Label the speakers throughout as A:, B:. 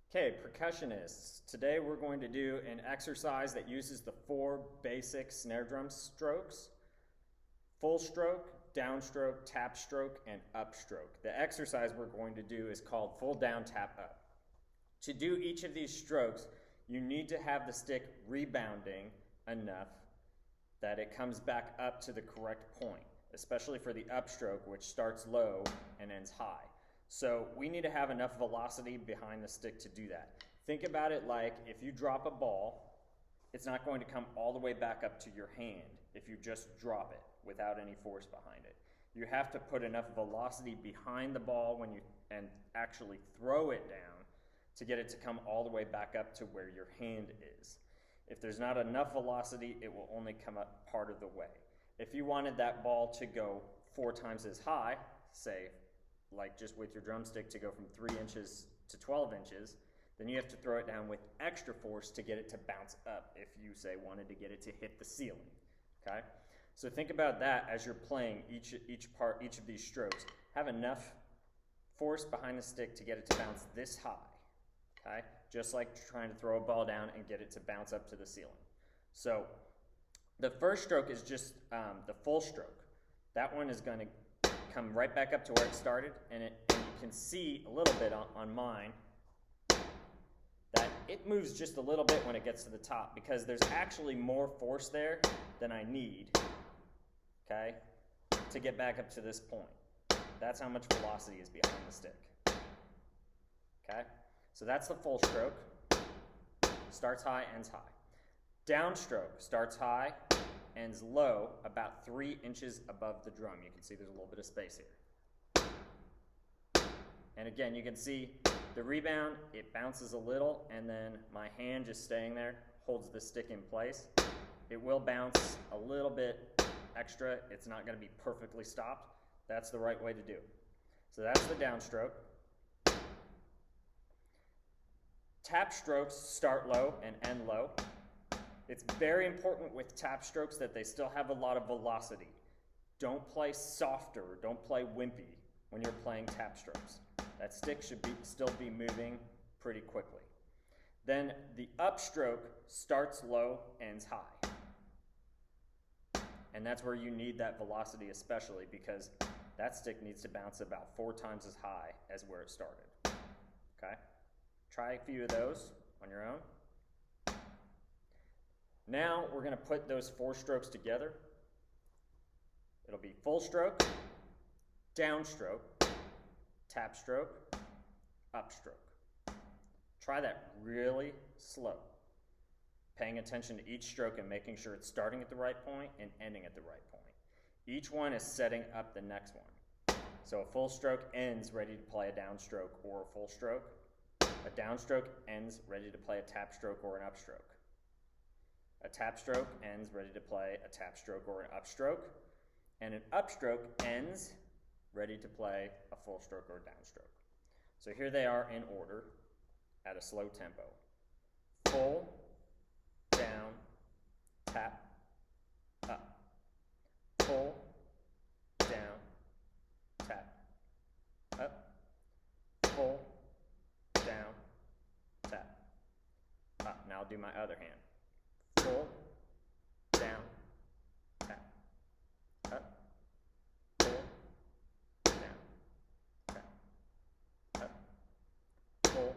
A: Okay, percussionists, today we're going to do an exercise that uses the 4 basic snare drum strokes: full stroke, downstroke, tap stroke, and upstroke. The exercise we're going to do is called full down, tap up. To do each of these strokes, you need to have the stick rebounding enough that it comes back up to the correct point, especially for the upstroke, which starts low and ends high. So we need to have enough velocity behind the stick to do that. Think about it like if you drop a ball, it's not going to come all the way back up to your hand if you just drop it without any force behind it. You have to put enough velocity behind the ball and actually throw it down to get it to come all the way back up to where your hand is. If there's not enough velocity, it will only come up part of the way. If you wanted that ball to go 4 times as high, say like just with your drumstick to go from 3 inches to 12 inches, then you have to throw it down with extra force to get it to bounce up if you, say, wanted to get it to hit the ceiling, okay? So think about that as you're playing each of these strokes. Have enough force behind the stick to get it to bounce this high, okay? Just like trying to throw a ball down and get it to bounce up to the ceiling. So the first stroke is just the full stroke. That one is going to come right back up to where it started, and you can see a little bit on mine that it moves just a little bit when it gets to the top because there's actually more force there than I need, okay, to get back up to this point. That's how much velocity is behind the stick, okay? So that's the full stroke. Starts high, ends high. Downstroke starts high, ends low, about 3 inches above the drum. You can see there's a little bit of space here. And again, you can see the rebound, it bounces a little, and then my hand just staying there holds the stick in place. It will bounce a little bit extra. It's not going to be perfectly stopped. That's the right way to do it. So that's the downstroke. Tap strokes start low and end low. It's very important with tap strokes that they still have a lot of velocity. Don't play softer, don't play wimpy when you're playing tap strokes. That stick should still be moving pretty quickly. Then the upstroke starts low, ends high. And that's where you need that velocity especially because that stick needs to bounce about 4 times as high as where it started. Okay? Try a few of those on your own. Now we're going to put those 4 strokes together. It'll be full stroke, downstroke, tap stroke, upstroke. Try that really slow, paying attention to each stroke and making sure it's starting at the right point and ending at the right point. Each one is setting up the next one. So a full stroke ends ready to play a downstroke or a full stroke. A downstroke ends ready to play a tap stroke or an upstroke. A tap stroke ends ready to play a tap stroke or an upstroke. And an upstroke ends ready to play a full stroke or a downstroke. So here they are in order at a slow tempo. Full, down, tap, up. Full, down, tap, up. Full, down, tap, up. Now I'll do my other hand. Full, down, tap, up, full, down, tap, up, full,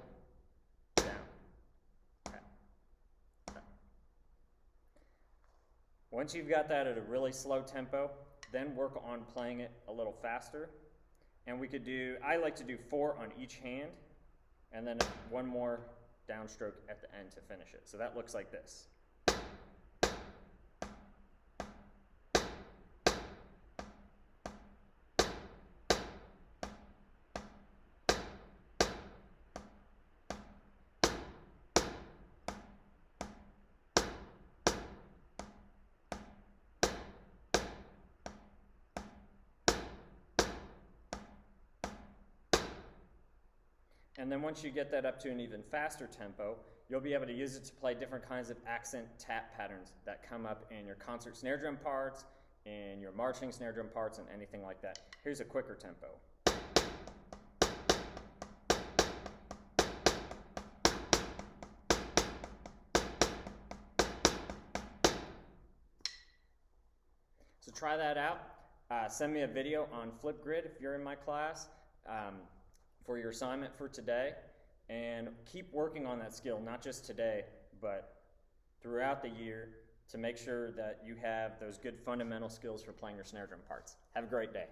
A: down, tap, up. Once you've got that at a really slow tempo, then work on playing it a little faster. And I like to do 4 on each hand, and then 1 more downstroke at the end to finish it. So that looks like this. And then once you get that up to an even faster tempo, you'll be able to use it to play different kinds of accent tap patterns that come up in your concert snare drum parts, in your marching snare drum parts, and anything like that. Here's a quicker tempo. So try that out. Send me a video on Flipgrid if you're in my class for your assignment for today. And keep working on that skill, not just today, but throughout the year, to make sure that you have those good fundamental skills for playing your snare drum parts. Have a great day.